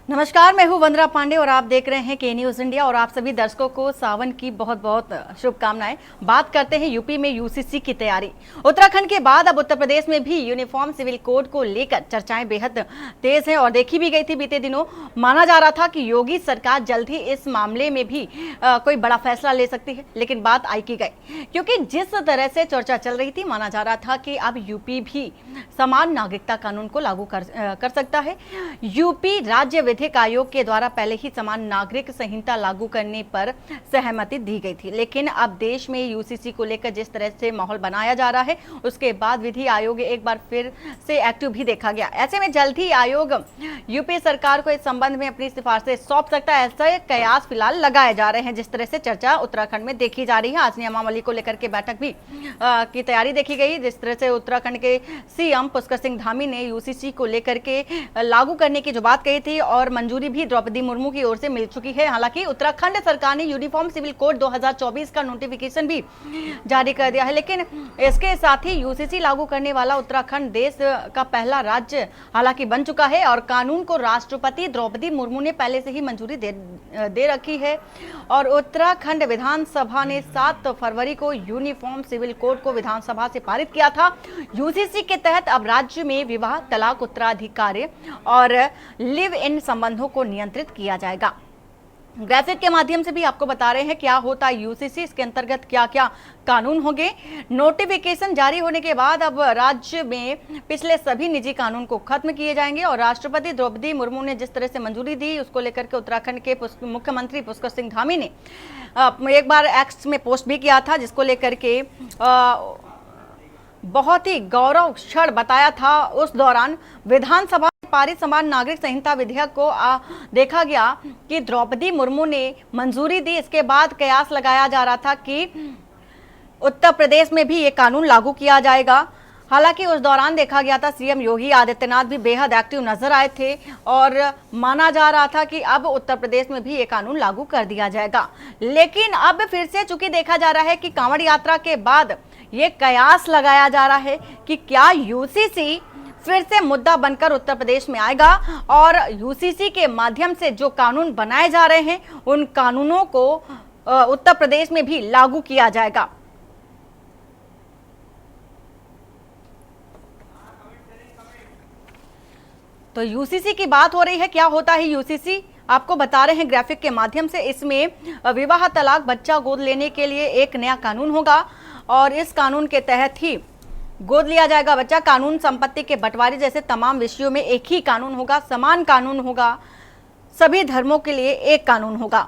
नमस्कार, मैं हूं वंदना पांडे और आप देख रहे हैं के न्यूज इंडिया। और आप सभी दर्शकों को सावन की बहुत बहुत शुभकामनाएं। बात करते हैं यूपी में यूसीसी की तैयारी। उत्तराखंड के बाद अब उत्तर प्रदेश में भी यूनिफॉर्म सिविल कोड को लेकर चर्चाएं बेहद तेज हैं और देखी भी गई थी बीते दिनों। माना जा रहा था कि योगी सरकार जल्द ही इस मामले में भी कोई बड़ा फैसला ले सकती है, लेकिन बात आई की गई, क्योंकि जिस तरह से चर्चा चल रही थी माना जा रहा था कि अब यूपी भी समान नागरिकता कानून को लागू कर सकता है। यूपी राज्य विधिक आयोग के द्वारा पहले ही समान नागरिक संहिता लागू करने पर सहमति दी गई थी, लेकिन अब देश में यूसीसी को लेकर जिस तरह से माहौल बनाया जा रहा है उसके बाद विधि आयोग एक बार फिर से एक्टिव भी देखा गया। ऐसे में जल्द ही आयोग यूपी सरकार को इस संबंध में अपनी सिफारिशें सौंप सकता है, ऐसे कयास फिलहाल लगाए जा रहे हैं। जिस तरह से चर्चा उत्तराखंड में देखी जा रही है, आज नियमावली को लेकर के बैठक भी की तैयारी देखी गई। जिस तरह से उत्तराखंड के सीएम पुष्कर सिंह धामी ने यूसीसी को लेकर के लागू करने की जो बात कही थी और मंजूरी भी द्रौपदी मुर्मू की ओर से मिल चुकी है। हालांकि उत्तराखंड सरकार ने यूनिफॉर्म सिविल कोड 2024 का नोटिफिकेशन भी जारी कर दिया है, लेकिन इसके साथ ही यूसीसी लागू करने वाला उत्तराखंड देश का पहला राज्य हालांकि बन चुका है और कानून को राष्ट्रपति द्रौपदी मुर्मू ने पहले से ही मंजूरी दे रखी है। और उत्तराखंड विधानसभा ने 7 फरवरी को यूनिफॉर्म सिविल कोड को विधानसभा से पारित किया था। यूसीसी के तहत अब राज्य में विवाह, तलाक, उत्तराधिकार और लिव इन संबंधों को नियंत्रित किया जाएगा। ग्राफिक के माध्यम से भी आपको बता रहे हैं क्या होता है यूसीसी, इसके अंतर्गत क्या क्या कानून होंगे। नोटिफिकेशन जारी होने के बाद अब राज्य में पिछले सभी निजी कानून को खत्म किए जाएंगे और राष्ट्रपति द्रौपदी मुर्मू ने जिस तरह से मंजूरी दी उसको लेकर के उत्तराखंड के मुख्यमंत्री पुष्कर सिंह धामी ने एक बार एक्स में पोस्ट भी किया था, जिसको लेकर के बहुत ही गौरव क्षण बताया था। उस दौरान विधानसभा पारित समान नागरिक संहिता विधेयक को देखा गया कि द्रौपदी मुर्मू ने मंजूरी दी। इसके बाद कयास लगाया जा रहा था कि उत्तर प्रदेश में भी ये कानून लागू किया जाएगा। हालांकि उस दौरान देखा गया था सीएम योगी आदित्यनाथ भी बेहद एक्टिव नजर आए थे और माना जा रहा था कि अब उत्तर प्रदेश में भी ये कानून लागू कर दिया जाएगा। लेकिन अब फिर से चूंकि देखा जा रहा है कि कांवड़ यात्रा के बाद ये कयास लगाया जा रहा है कि क्या यूसीसी फिर से मुद्दा बनकर उत्तर प्रदेश में आएगा और यूसीसी के माध्यम से जो कानून बनाए जा रहे हैं उन कानूनों को उत्तर प्रदेश में भी लागू किया जाएगा। तो यूसीसी की बात हो रही है, क्या होता है यूसीसी आपको बता रहे हैं ग्राफिक के माध्यम से। इसमें विवाह, तलाक, बच्चा गोद लेने के लिए एक नया कानून होगा और इस कानून के तहत ही गोद लिया जाएगा बच्चा। कानून संपत्ति के बंटवारे जैसे तमाम विषयों में एक ही कानून होगा, समान कानून होगा, सभी धर्मों के लिए एक कानून होगा।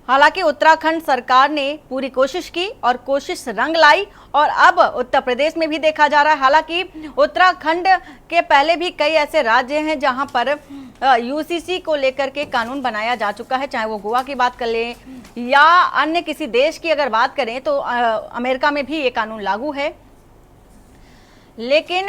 हालांकि उत्तराखंड सरकार ने पूरी कोशिश की और कोशिश रंग लाई और अब उत्तर प्रदेश में भी देखा जा रहा है। हालांकि उत्तराखंड के पहले भी कई ऐसे राज्य हैं जहां पर यूसीसी को लेकर के कानून बनाया जा चुका है, चाहे वो गोवा की बात कर लें या अन्य किसी देश की अगर बात करें तो अमेरिका में भी ये कानून लागू है। लेकिन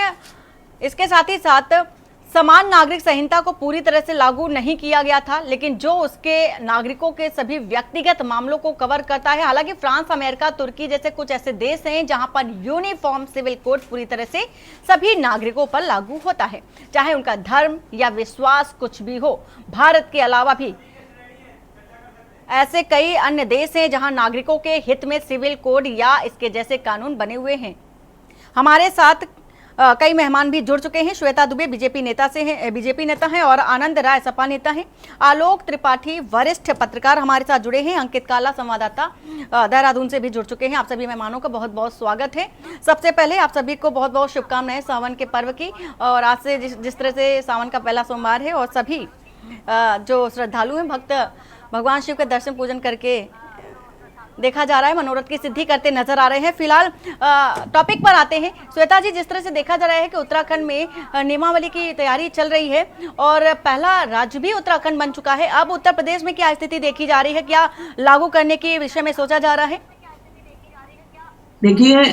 इसके साथ ही साथ समान नागरिक संहिता को पूरी तरह से लागू नहीं किया गया था, लेकिन जो उसके नागरिकों के सभी व्यक्तिगत मामलों को कवर करता है। हालांकि फ्रांस, अमेरिका, तुर्की जैसे कुछ ऐसे देश हैं जहां पर यूनिफॉर्म सिविल कोड पूरी तरह से सभी नागरिकों पर लागू होता है, चाहे उनका धर्म या विश्वास कुछ भी हो। भारत के अलावा भी ऐसे कई अन्य देश हैं जहां नागरिकों के हित में सिविल कोड या इसके जैसे कानून बने हुए हैं। हमारे साथ कई मेहमान भी जुड़ चुके हैं। श्वेता दुबे बीजेपी नेता हैं और आनंद राय सपा नेता हैं। आलोक त्रिपाठी वरिष्ठ पत्रकार हमारे साथ जुड़े हैं। अंकित काला संवाददाता देहरादून से भी जुड़ चुके हैं। आप सभी मेहमानों का बहुत बहुत स्वागत है। सबसे पहले आप सभी को बहुत बहुत शुभकामनाएं सावन के पर्व की। और आज से जिस तरह से सावन का पहला सोमवार है और सभी जो श्रद्धालु हैं भक्त भगवान शिव के दर्शन पूजन करके देखा जा रहा है मनोरथ की सिद्धि करते नजर आ रहे हैं। फिलहाल टॉपिक पर आते हैं। श्वेता जी, जिस तरह से देखा जा रहा है कि उत्तराखंड में नियमावली की तैयारी चल रही है और पहला राज्य भी उत्तराखंड बन चुका है, अब उत्तर प्रदेश में क्या स्थिति देखी जा रही है, क्या लागू करने के विषय में सोचा जा रहा है? देखिए,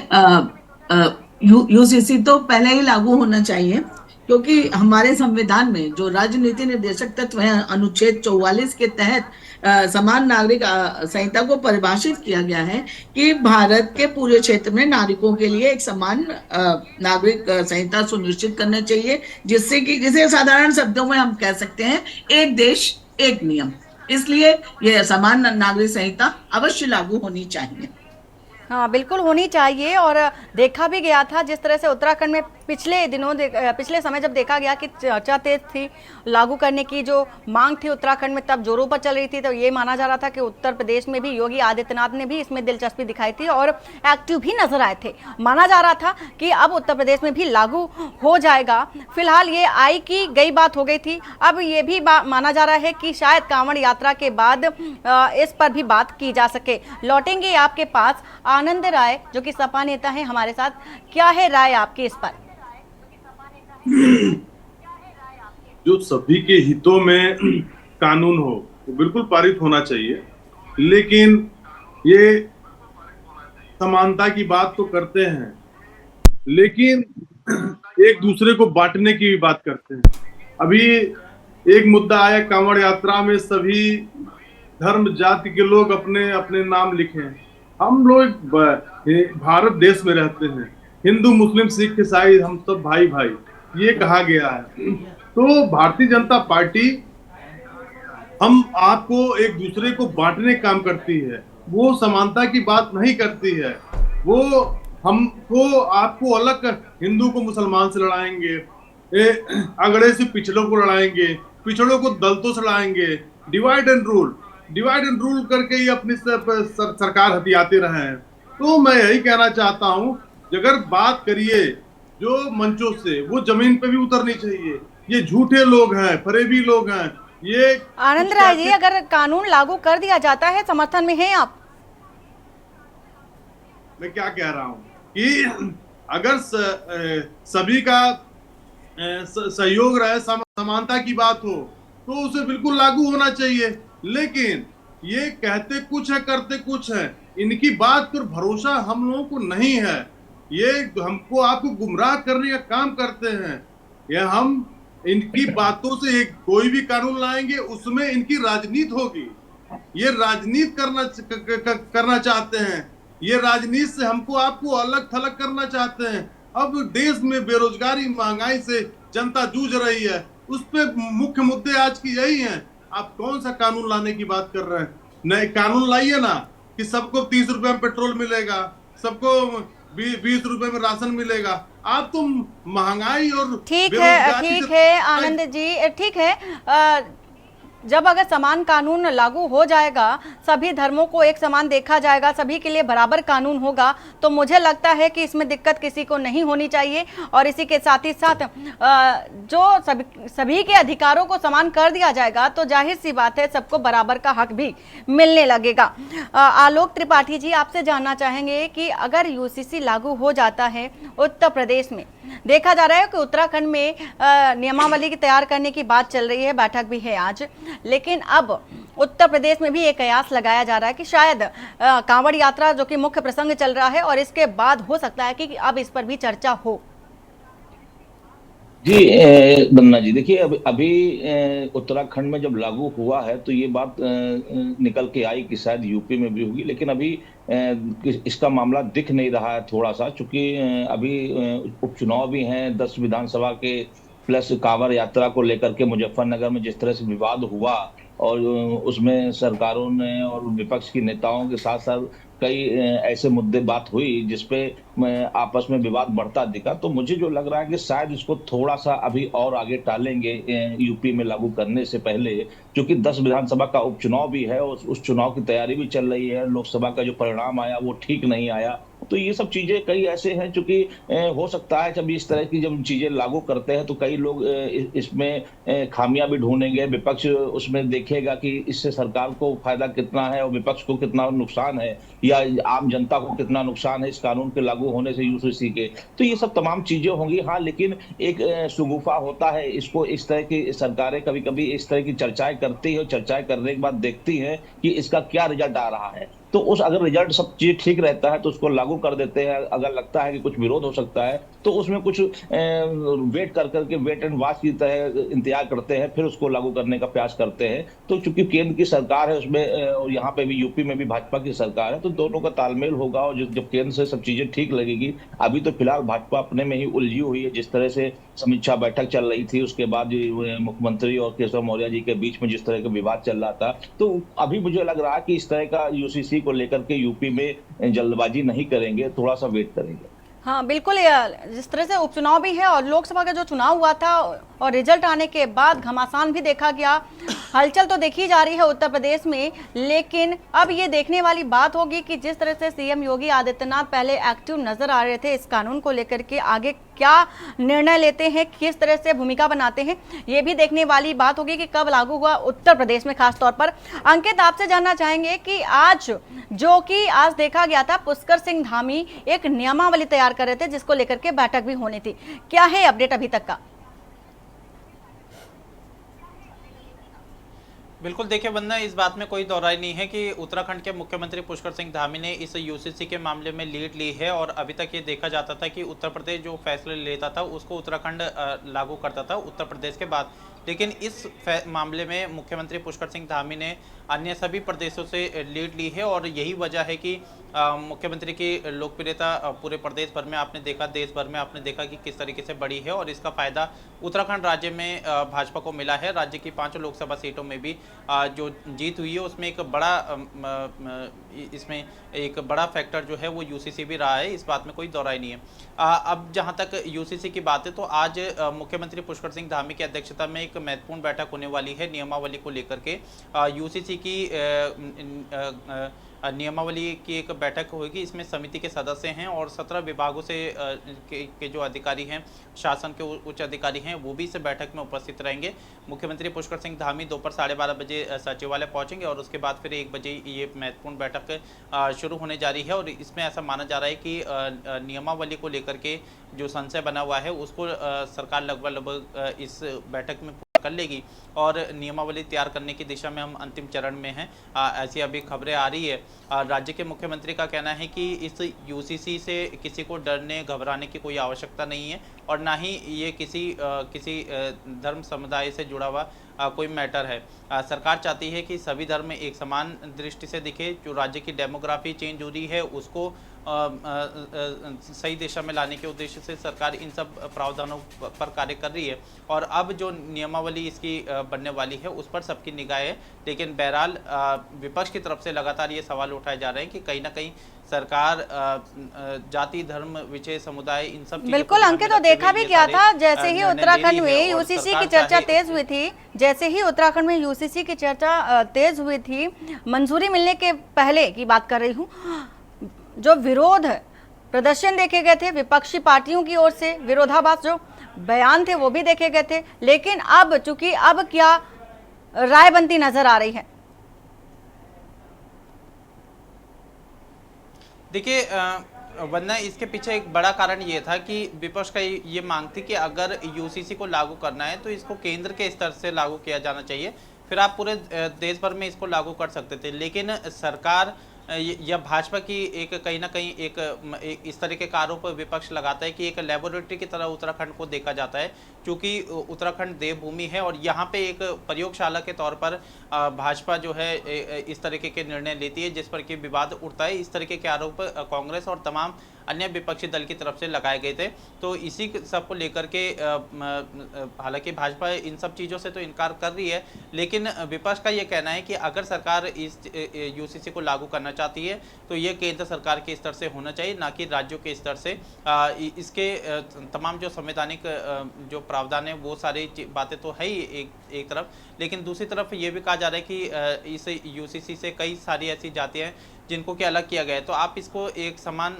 यूसीसी तो पहले ही लागू होना चाहिए, क्योंकि हमारे संविधान में जो राजनीति निर्देशक तत्व है, अनुच्छेद 44 के तहत समान नागरिक संहिता को परिभाषित किया गया है कि भारत के पूरे क्षेत्र में नागरिकों के लिए एक समान नागरिक संहिता सुनिश्चित करना चाहिए, जिसे साधारण शब्दों में हम कह सकते हैं एक देश एक नियम। इसलिए यह समान नागरिक संहिता अवश्य लागू होनी चाहिए। हाँ, बिल्कुल होनी चाहिए। और देखा भी गया था जिस तरह से उत्तराखंड में पिछले दिनों पिछले समय जब देखा गया कि चर्चा तेज थी लागू करने की, जो मांग थी उत्तराखंड में तब जोरों पर चल रही थी, तो ये माना जा रहा था कि उत्तर प्रदेश में भी योगी आदित्यनाथ ने भी इसमें दिलचस्पी दिखाई थी और एक्टिव भी नजर आए थे। माना जा रहा था कि अब उत्तर प्रदेश में भी लागू हो जाएगा। फिलहाल ये आई की गई बात हो गई थी। अब ये भी माना जा रहा है कि शायद कांवड़ यात्रा के बाद इस पर भी बात की जा सके। लौटेंगे आपके पास। आनंद राय जो कि सपा नेता है हमारे साथ, क्या है राय आपकी इस पर? जो सभी के हितों में कानून हो वो बिल्कुल पारित होना चाहिए, लेकिन ये समानता की बात तो करते हैं, लेकिन एक दूसरे को बांटने की भी बात करते हैं। अभी एक मुद्दा आया कांवड़ यात्रा में सभी धर्म जाति के लोग अपने अपने नाम लिखे। हम लोग भारत देश में रहते हैं, हिंदू मुस्लिम सिख ईसाई हम सब भाई भाई, ये कहा गया है। तो भारतीय जनता पार्टी हम आपको एक दूसरे को बांटने काम करती है, वो समानता की बात नहीं करती है। वो हमको आपको अलग कर, हिंदू को मुसलमान से लड़ाएंगे, अगड़े से पिछड़ों को लड़ाएंगे, पिछड़ों को दलितों से लड़ाएंगे, डिवाइड एंड रूल करके ही अपनी सरकार हथियाते रहे हैं। तो मैं यही कहना चाहता हूं, अगर बात करिए जो मंचों से, वो जमीन पे भी उतरनी चाहिए। ये झूठे लोग हैं, फरेबी लोग हैं। ये आनंद राय जी, अगर कानून लागू कर दिया जाता है, समर्थन में हैं आप? मैं क्या कह रहा हूं कि अगर सभी का सहयोग रहे, समानता की बात हो, तो उसे बिल्कुल लागू होना चाहिए। लेकिन ये कहते कुछ है करते कुछ है, इनकी बात पर भरोसा हम लोगों को नहीं है। ये हमको आपको गुमराह करने का काम करते हैं। ये हम इनकी बातों से एक कोई भी कानून लाएंगे उसमें इनकी राजनीति होगी। ये राजनीति करना चाहते हैं। ये राजनीति से हमको आपको अलग थलग करना चाहते हैं। अब देश में बेरोजगारी महंगाई से जनता जूझ रही है, उस पे मुख्य मुद्दे आज की यही हैं। आप कौन सा कानून लाने की बात कर रहे हैं? नए कानून लाइए ना कि सबको 30 रुपए में पेट्रोल मिलेगा, सबको 20 रुपए में राशन मिलेगा। आप तो महंगाई और ठीक है आनंद जी, ठीक है। जब अगर समान कानून लागू हो जाएगा, सभी धर्मों को एक समान देखा जाएगा, सभी के लिए बराबर कानून होगा, तो मुझे लगता है कि इसमें दिक्कत किसी को नहीं होनी चाहिए। और इसी के साथ ही साथ जो सभी के अधिकारों को समान कर दिया जाएगा, तो जाहिर सी बात है सबको बराबर का हक भी मिलने लगेगा। आलोक त्रिपाठी जी, आपसे जानना चाहेंगे कि अगर यूसीसी लागू हो जाता है उत्तर प्रदेश में, देखा जा रहा है कि उत्तराखंड में नियमावली की तैयार करने की बात चल रही है, बैठक भी है आज, लेकिन अब उत्तर प्रदेश में भी एक कयास लगाया जा रहा है कि शायद कांवड़ यात्रा जो कि मुख्य प्रसंग चल रहा है, और इसके बाद हो सकता है कि अब इस पर भी चर्चा हो। जी गन्ना जी, देखिए अभी उत्तराखंड में जब लागू हुआ है तो ये बात निकल के आई कि शायद यूपी में भी होगी, लेकिन अभी इसका मामला दिख नहीं रहा है थोड़ा सा, चूंकि अभी उपचुनाव भी हैं 10 विधानसभा के, प्लस कांवड़ यात्रा को लेकर के मुजफ्फरनगर में जिस तरह से विवाद हुआ, और उसमें सरकारों ने और विपक्ष के नेताओं के साथ साथ कई ऐसे मुद्दे बात हुई जिसपे आपस में विवाद बढ़ता दिखा। तो मुझे जो लग रहा है कि शायद इसको थोड़ा सा अभी और आगे टालेंगे यूपी में लागू करने से पहले, क्योंकि 10 विधानसभा का उपचुनाव भी है और उस चुनाव की तैयारी भी चल रही है। लोकसभा का जो परिणाम आया वो ठीक नहीं आया, तो ये सब चीजें कई ऐसे हैं चूंकि हो सकता है जब इस तरह की जब चीजें लागू करते हैं तो कई लोग इसमें खामियां भी ढूंढेंगे। विपक्ष उसमें देखेगा कि इससे सरकार को फायदा कितना है और विपक्ष को कितना नुकसान है, या आम जनता को कितना नुकसान है इस कानून के लागू होने से यूसीसी के। तो ये सब तमाम चीजें होंगी। हाँ, लेकिन एक शगुफा होता है इसको, इस तरह की सरकारें कभी कभी इस तरह की चर्चाएं करती है और चर्चाएं करने के बाद देखती हैं कि इसका क्या रिजल्ट आ रहा है। तो उस अगर रिजल्ट सब चीज ठीक रहता है तो उसको लागू कर देते हैं। अगर लगता है कि कुछ विरोध हो सकता है तो उसमें कुछ वेट कर करके वेट एंड वॉच की तरह इंतजार करते हैं, फिर उसको लागू करने का प्रयास करते हैं। तो चूंकि केंद्र की सरकार है उसमें और यहाँ पे भी यूपी में भी भाजपा की सरकार है, तो दोनों का तालमेल होगा और जब केंद्र से सब चीजें ठीक लगेगी। अभी तो फिलहाल भाजपा अपने में ही उलझी हुई है। जिस तरह से समीक्षा बैठक चल रही थी, उसके बाद मुख्यमंत्री और केशव मौर्य जी के बीच में जिस तरह का विवाद चल रहा था, तो अभी मुझे लग रहा है कि इस तरह का यूसीसी को लेकर के यूपी में जल्दबाजी नहीं करेंगे, थोड़ा सा वेट करेंगे। हाँ बिल्कुल, जिस तरह से उपचुनाव भी है और लोकसभा का जो चुनाव हुआ था और रिजल्ट आने के बाद घमासान भी देखा गया, हलचल तो देखी जा रही है उत्तर प्रदेश में। लेकिन अब ये देखने वाली बात होगी कि जिस तरह से सीएम योगी आदित्यनाथ पहले एक्टिव नजर आ रहे थे इस कानून को लेकर के, आगे क्या निर्णय लेते हैं, किस तरह से भूमिका बनाते हैं, ये भी देखने वाली बात होगी कि कब लागू हुआ उत्तर प्रदेश में खास तौर पर। अंकित, आपसे जानना चाहेंगे कि आज देखा गया था पुष्कर सिंह धामी एक नियमावली तैयार कर रहे थे जिसको लेकर के बैठक भी होनी थी, क्या है अपडेट अभी तक का? बिल्कुल, देखिए वंदना, इस बात में कोई दौराई नहीं है कि उत्तराखंड के मुख्यमंत्री पुष्कर सिंह धामी ने इस यूसीसी के मामले में लीड ली है। और अभी तक ये देखा जाता था कि उत्तर प्रदेश जो फैसले लेता था उसको उत्तराखंड लागू करता था उत्तर प्रदेश के बाद। लेकिन इस मामले में मुख्यमंत्री पुष्कर सिंह धामी ने अन्य सभी प्रदेशों से लीड ली है और यही वजह है कि मुख्यमंत्री की लोकप्रियता पूरे प्रदेश भर में आपने देखा, देश भर में आपने देखा कि किस तरीके से बढ़ी है। और इसका फायदा उत्तराखंड राज्य में भाजपा को मिला है। राज्य की 5 लोकसभा सीटों में भी जो जीत हुई है उसमें इसमें एक बड़ा फैक्टर जो है वो यूसीसी भी रहा है, इस बात में कोई दौराई नहीं है। अब जहां तक यूसीसी की बात है तो आज मुख्यमंत्री पुष्कर सिंह धामी की अध्यक्षता में एक महत्वपूर्ण बैठक होने वाली है नियमावली को लेकर के। यूसीसी की नियमावली की एक बैठक होगी। इसमें समिति के सदस्य हैं और 17 विभागों से के जो अधिकारी हैं, शासन के उच्च अधिकारी हैं, वो भी इस बैठक में उपस्थित रहेंगे। मुख्यमंत्री पुष्कर सिंह धामी दोपहर 12:30 बजे सचिवालय पहुंचेंगे और उसके बाद फिर 1 बजे ये महत्वपूर्ण बैठक शुरू होने जा रही है। और इसमें ऐसा माना जा रहा है कि नियमावली को लेकर के जो संशय बना हुआ है उसको सरकार लगभग इस बैठक में कर लेगी और नियमावली तैयार करने की दिशा में हम अंतिम चरण में हैं, ऐसी अभी खबरें आ रही है। राज्य के मुख्यमंत्री का कहना है कि इस यूसीसी से किसी को डरने घबराने की कोई आवश्यकता नहीं है और ना ही ये किसी धर्म समुदाय से जुड़ा हुआ कोई मैटर है। सरकार चाहती है कि सभी धर्म एक समान दृष्टि से दिखे। जो राज्य की डेमोग्राफी चेंज हो रही है उसको सही दिशा में लाने के उद्देश्य से सरकार इन सब प्रावधानों पर कार्य कर रही है। और अब जो नियमावली इसकी बनने वाली है उस पर सबकी निगाह है। लेकिन बहरहाल विपक्ष की तरफ से लगातार ये सवाल उठाए जा रहे हैं कि कहीं ना कहीं सरकार जाति, धर्म, विषय, समुदाय, इन सब बिल्कुल अंकित, तो देखा भी गया था जैसे ही उत्तराखंड में यूसीसी की चर्चा तेज हुई थी, मंजूरी मिलने के पहले की बात कर रही हूँ, जो विरोध प्रदर्शन देखे गए थे विपक्षी पार्टियों की ओर से, विरोधाभास जो बयान थे वो भी देखे गए थे। लेकिन अब चूंकि अब क्या राय बनती नजर आ रही है? देखिए वरना इसके पीछे एक बड़ा कारण ये था कि विपक्ष का ये मांग थी कि अगर यूसीसी को लागू करना है तो इसको केंद्र के स्तर से लागू किया जाना चाहिए, फिर आप पूरे देश भर में इसको लागू कर सकते थे। लेकिन सरकार या भाजपा की एक कहीं ना कहीं एक इस तरीके का आरोप विपक्ष लगाता है कि एक लेबोरेटरी की तरह उत्तराखंड को देखा जाता है, क्योंकि उत्तराखंड देवभूमि है और यहाँ पे एक प्रयोगशाला के तौर पर भाजपा जो है इस तरीके के निर्णय लेती है जिस पर कि विवाद उठता है। इस तरीके के आरोप कांग्रेस और तमाम अन्य विपक्षी दल की तरफ से लगाए गए थे। तो इसी सब को लेकर के हालांकि भाजपा इन सब चीज़ों से तो इनकार कर रही है, लेकिन विपक्ष का ये कहना है कि अगर सरकार इस यूसीसी को लागू करना चाहती है तो ये केंद्र सरकार के स्तर से होना चाहिए, ना कि राज्यों के स्तर से। इसके तमाम जो संवैधानिक जो प्रावधान है वो सारी बातें तो है ही एक तरफ, लेकिन दूसरी तरफ ये भी कहा जा रहा है कि इस यूसीसी से कई सारी ऐसी जातियाँ हैं जिनको कि अलग किया गया है। तो आप इसको एक समान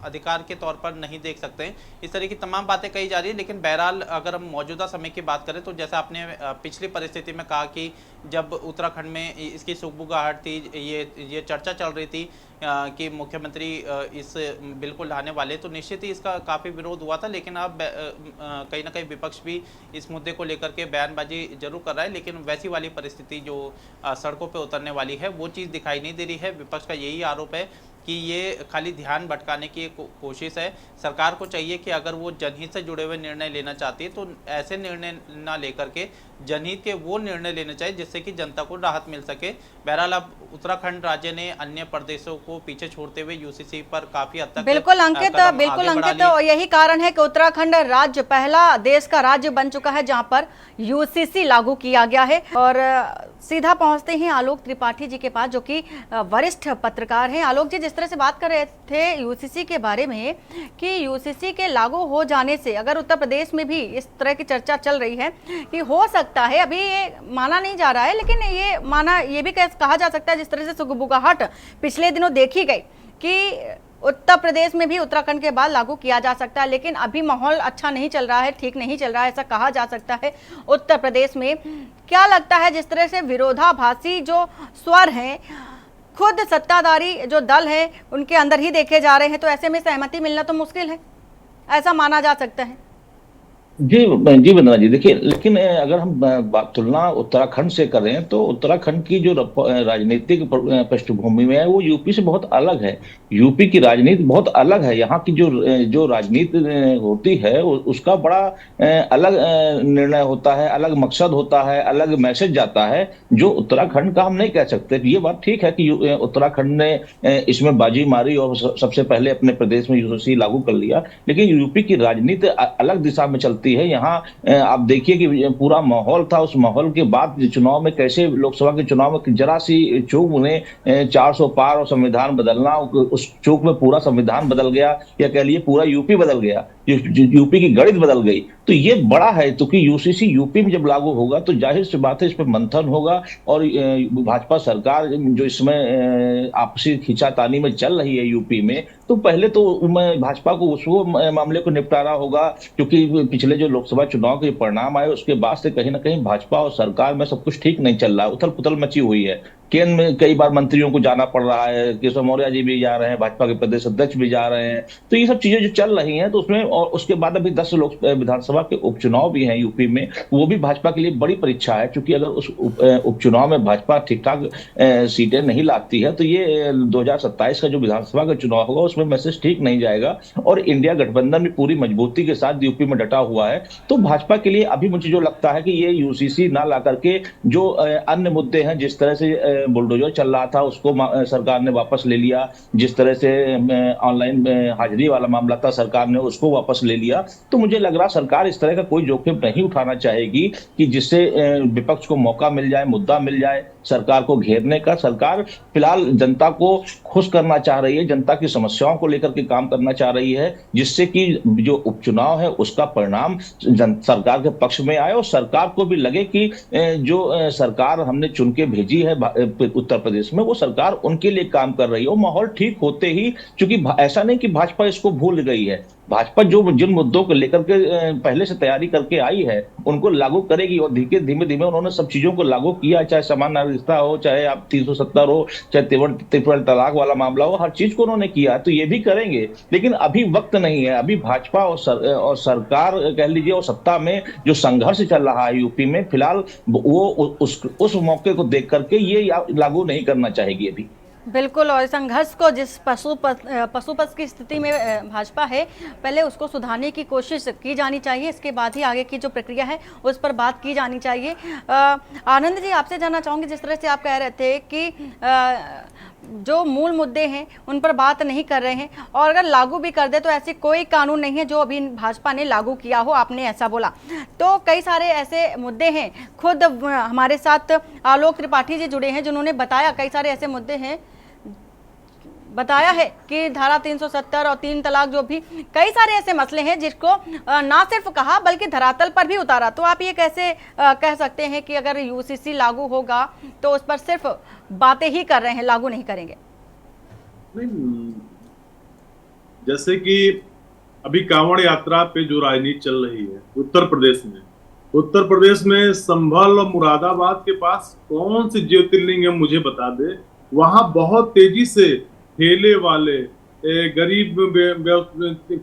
अधिकार के तौर पर नहीं देख सकते हैं। इस तरह की तमाम बातें कही जा रही है। लेकिन बहरहाल अगर हम मौजूदा समय की बात करें तो जैसा आपने पिछली परिस्थिति में कहा कि जब उत्तराखंड में इसकी सुगबुगाहट थी, ये चर्चा चल रही थी कि मुख्यमंत्री इस बिल को लाने वाले, तो निश्चित ही इसका काफ़ी विरोध हुआ था। लेकिन अब कहीं ना कहीं विपक्ष भी इस मुद्दे को लेकर के बयानबाजी जरूर कर रहा है, लेकिन वैसी वाली परिस्थिति जो सड़कों पे उतरने वाली है वो चीज़ दिखाई नहीं दे रही है। विपक्ष का यही आरोप है कि ये खाली ध्यान भटकाने की एक कोशिश है। सरकार को चाहिए कि अगर वो जनहित से जुड़े हुए निर्णय लेना चाहती है तो ऐसे निर्णय ना लेकर के जनहित के वो निर्णय लेने चाहिए जिससे कि जनता को राहत मिल सके। बहरहाल अब उत्तराखंड राज्य ने अन्य प्रदेशों को पीछे छोड़ते हुए यूसीसी पर काफी हद तक बिल्कुल अंकित, और यही कारण है कि उत्तराखंड राज्य पहला देश का राज्य बन चुका है जहां पर यूसीसी लागू किया गया है। और सीधा पहुंचते हैं आलोक त्रिपाठी जी के पास, जो कि वरिष्ठ पत्रकार हैं। आलोक जी, जिस तरह से बात कर रहे थे यूसीसी के बारे में कि यूसीसी के लागू हो जाने से अगर उत्तर प्रदेश में भी इस तरह की चर्चा चल रही है कि हो सकता है, अभी ये माना नहीं जा रहा है लेकिन ये भी कहा जा सकता है, जिस तरह से सुगबुगाहट पिछले दिनों देखी गई कि उत्तर प्रदेश में भी उत्तराखंड के बाद लागू किया जा सकता है, लेकिन अभी माहौल अच्छा नहीं चल रहा है, ठीक नहीं चल रहा है, ऐसा कहा जा सकता है उत्तर प्रदेश में। क्या लगता है, जिस तरह से विरोधाभासी जो स्वर हैं खुद सत्ताधारी जो दल है उनके अंदर ही देखे जा रहे हैं, तो ऐसे में सहमति मिलना तो मुश्किल है, ऐसा माना जा सकता है। जी वंदना जी, देखिए, लेकिन अगर हम तुलना उत्तराखंड से करें तो उत्तराखंड की जो राजनीतिक पृष्ठभूमि में है वो यूपी से बहुत अलग है। यूपी की राजनीति बहुत अलग है। यहाँ की जो राजनीति होती है उसका बड़ा अलग निर्णय होता है, अलग मकसद होता है, अलग मैसेज जाता है, जो उत्तराखंड का हम नहीं कह सकते। ये बात ठीक है कि उत्तराखंड ने इसमें बाजी मारी और सबसे पहले अपने प्रदेश में यूसीसी लागू कर लिया, लेकिन यूपी की राजनीति अलग दिशा में चलती है। यहाँ आप देखिए कि पूरा माहौल था, उस माहौल के बाद चुनाव में कैसे लोकसभा के चुनाव में जरा सी चूक उन्हें 400 पार और संविधान बदलना, उस चूक में पूरा संविधान बदल गया, या कह लिए पूरा यूपी बदल गया, यूपी की गणित बदल गई। तो ये बड़ा है, क्योंकि यूसीसी यूपी में जब लागू होगा तो जाहिर सी बात है इस पर मंथन होगा, और भाजपा सरकार जो इसमें आपसी खींचातानी में चल रही है यूपी में, तो पहले तो भाजपा को उस मामले को निपटारा होगा, क्योंकि पिछले जो लोकसभा चुनाव के परिणाम आए उसके बाद से कहीं ना कहीं भाजपा और सरकार में सब कुछ ठीक नहीं चल रहा है, उथल पुथल मची हुई है। केंद्र में कई बार मंत्रियों को जाना पड़ रहा है, केशव मौर्य जी भी जा रहे हैं, भाजपा के प्रदेश अध्यक्ष भी जा रहे हैं, तो ये सब चीजें जो चल रही हैं, तो उसमें और उसके बाद अभी 10 विधानसभा के उपचुनाव भी हैं यूपी में, वो भी भाजपा के लिए बड़ी परीक्षा है, क्योंकि अगर उस उपचुनाव में भाजपा ठीक ठाक सीटें नहीं लाती है तो ये 2027 का जो विधानसभा का चुनाव होगा उसमें मैसेज ठीक नहीं जाएगा। और इंडिया गठबंधन भी पूरी मजबूती के साथ यूपी में डटा हुआ है, तो भाजपा के लिए अभी मुझे जो लगता है कि ये यूसीसी ना ला करके जो अन्य मुद्दे हैं, जिस तरह से बुलडोजर चल रहा था उसको सरकार ने वापस ले लिया, जिस तरह से ऑनलाइन हाजिरी वाला मामला था सरकार ने उसको वापस ले लिया, तो मुझे लग रहा सरकार इस तरह का कोई जोखिम नहीं उठाना चाहेगी कि जिससे विपक्ष को मौका मिल जाए, मुद्दा मिल जाए सरकार को घेरने का। सरकार फिलहाल जनता को खुश करना चाह रही है, जनता की समस्याओं को लेकर के काम करना चाह रही है, जिससे कि जो उपचुनाव है उसका परिणाम सरकार के पक्ष में आए और सरकार को भी लगे कि जो सरकार हमने चुन के भेजी है उत्तर प्रदेश में वो सरकार उनके लिए काम कर रही है। माहौल ठीक होते ही, क्योंकि ऐसा नहीं कि भाजपा इसको भूल गई है, भाजपा जिन मुद्दों को लेकर के पहले से तैयारी करके आई है उनको लागू करेगी, और धीमे धीमे उन्होंने सब चीजों को लागू किया, चाहे समान नागरिकता हो, चाहे आप 370 हो, चाहे त्रिपुरा तलाक वाला मामला हो, हर चीज को उन्होंने किया, तो ये भी करेंगे। लेकिन अभी वक्त नहीं है, अभी भाजपा और सरकार कह लीजिए और सत्ता में जो संघर्ष चल रहा है यूपी में, फिलहाल वो उस मौके को देख करके ये लागू नहीं करना चाहेगी अभी। बिल्कुल, और संघर्ष को जिस पशुपत की स्थिति में भाजपा है, पहले उसको सुधारने की कोशिश की जानी चाहिए, इसके बाद ही आगे की जो प्रक्रिया है उस पर बात की जानी चाहिए। आनंद जी, आपसे जानना चाहूँगी, जिस तरह से आप कह रहे थे कि जो मूल मुद्दे हैं उन पर बात नहीं कर रहे हैं, और अगर लागू भी कर दे तो ऐसे कोई कानून नहीं है जो अभी भाजपा ने लागू किया हो, आपने ऐसा बोला, तो कई सारे ऐसे मुद्दे हैं। खुद हमारे साथ आलोक त्रिपाठी जी जुड़े हैं जिन्होंने बताया कई सारे ऐसे मुद्दे हैं, बताया है कि धारा 370 और 3 तलाक, जो भी कई सारे ऐसे मसले हैं जिसको ना सिर्फ कहा बल्कि धरातल पर भी उतारा। तो आप ये कैसे कह सकते हैं कि अगर यूसीसी लागू होगा तो उस पर सिर्फ बातें ही कर रहे हैं, लागू नहीं करेंगे? नहीं, जैसे कि अभी कांवड़ यात्रा पे जो राजनीति चल रही है उत्तर प्रदेश में संभल और मुरादाबाद के पास कौन सी ज्योतिर्लिंग है मुझे बता दे। वहां बहुत तेजी से ठेले वाले, गरीब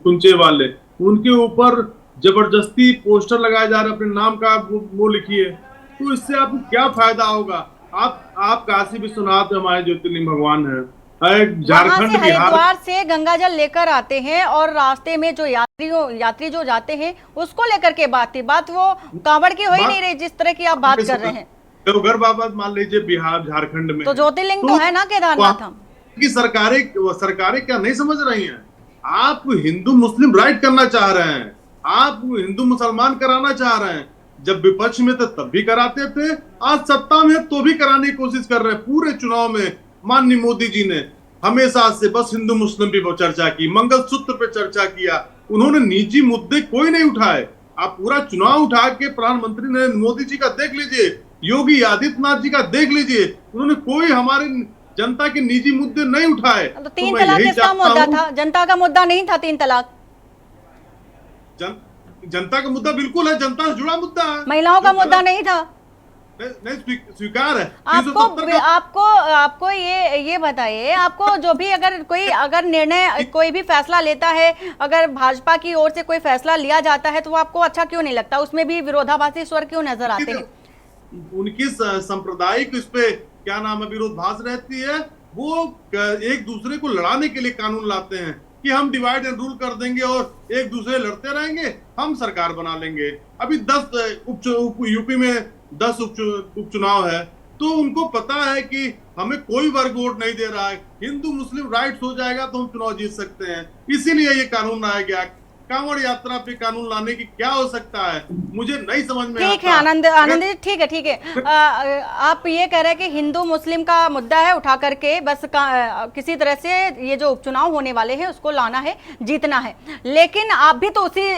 कुंचे वाले, उनके ऊपर जबरदस्ती पोस्टर लगाए जा रहे, अपने नाम का वो लिखिए। तो इससे आपको क्या फायदा होगा? आप काशी विश्वनाथ हमारे ज्योतिर्लिंग भगवान है, झारखंड बिहार हरिद्वार से गंगा जल लेकर आते हैं और रास्ते में जो यात्री जो जाते हैं उसको लेकर के बात वो कांवड़ की हो ही नहीं रही जिस तरह की आप बात कर रहे हैं। देवघर बाबा मान लीजिए बिहार झारखंड में तो ज्योतिर्लिंग तो है ना केदारनाथ। हम की सरकारें क्या नहीं समझ रही हैं? आप हिंदू मुस्लिम राइट करना चाह रहे हैं, आप हिंदू मुसलमान कराना चाह रहे हैं। जब विपक्ष में थे तब भी कराते थे, आज सत्ता में तो भी कराने की कोशिश कर रहे हैं। पूरे चुनाव में माननीय मोदी जी ने हमेशा से बस हिंदू मुस्लिम पे चर्चा की, मंगलसूत्र पे चर्चा किया, उन्होंने निजी मुद्दे कोई नहीं उठाए। आप पूरा चुनाव उठा के प्रधानमंत्री नरेंद्र मोदी जी का देख लीजिए, योगी आदित्यनाथ जी का देख लीजिए, उन्होंने कोई हमारे जनता के निजी मुद्दे नहीं उठाए। तो 3 तलाक किसका मुद्दा था? जनता का मुद्दा नहीं था 3 तलाक। जनता का मुद्दा बिल्कुल है, जनता से जुड़ा मुद्दा है, महिलाओं का मुद्दा नहीं था। नहीं स्वीकार है। आपको ये बताइए, आपको जो भी अगर निर्णय कोई भी फैसला लेता है, अगर भाजपा की ओर से कोई फैसला लिया जाता है तो वो आपको अच्छा क्यों नहीं लगता? उसमें भी विरोधाभासी स्वर क्यों नजर आते हैं? उनकी सांप्रदायिक इस पे क्या नाम है विरोधाभास रहती है। वो एक दूसरे को लड़ाने के लिए कानून लाते हैं कि हम डिवाइड एंड रूल कर देंगे और एक दूसरे लड़ते रहेंगे, हम सरकार बना लेंगे। अभी 10 यूपी में 10 उपचुनाव है, तो उनको पता है कि हमें कोई वर्ग वोट नहीं दे रहा है, हिंदू मुस्लिम राइट्स हो जाएगा तो हम चुनाव जीत सकते हैं। इसीलिए ये कानून लाया गया। कांवड़ यात्रा पे कानून लाने की क्या हो सकता है, मुझे नहीं समझ में आता। ठीक है आनंद जी, ठीक है। आप ये कह रहे हैं कि हिंदू मुस्लिम का मुद्दा है, उठा करके बस किसी तरह से ये जो उपचुनाव होने वाले हैं उसको लाना है, जीतना है। लेकिन आप भी तो उसी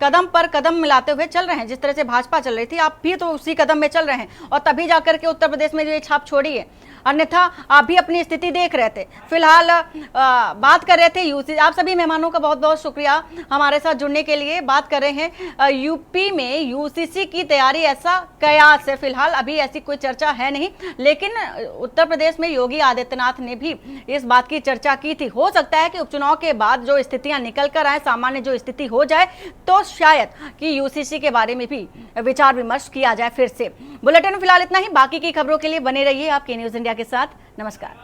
कदम पर कदम मिलाते हुए चल रहे हैं, जिस तरह से भाजपा चल रही थी आप भी तो उसी कदम में चल रहे हैं, और तभी जाकर के उत्तर प्रदेश में जो ये छाप छोड़ी है। अन्यथा आप भी अपनी स्थिति देख रहे थे। फिलहाल बात कर रहे थे यूसी। आप सभी मेहमानों का बहुत बहुत शुक्रिया हमारे साथ जुड़ने के लिए। बात कर रहे हैं यूपी में यूसीसी की तैयारी, ऐसा कयास है। फिलहाल अभी ऐसी कोई चर्चा है नहीं, लेकिन उत्तर प्रदेश में योगी आदित्यनाथ ने भी इस बात की चर्चा की थी। हो सकता है कि उपचुनाव के बाद जो स्थितियां निकल कर आए, सामान्य जो स्थिति हो जाए, तो शायद कि यूसीसी के बारे में भी विचार विमर्श किया जाए फिर से। बुलेटिन में फिलहाल इतना ही। बाकी की खबरों के लिए बने रहिए आपके न्यूज इंडिया के साथ। नमस्कार।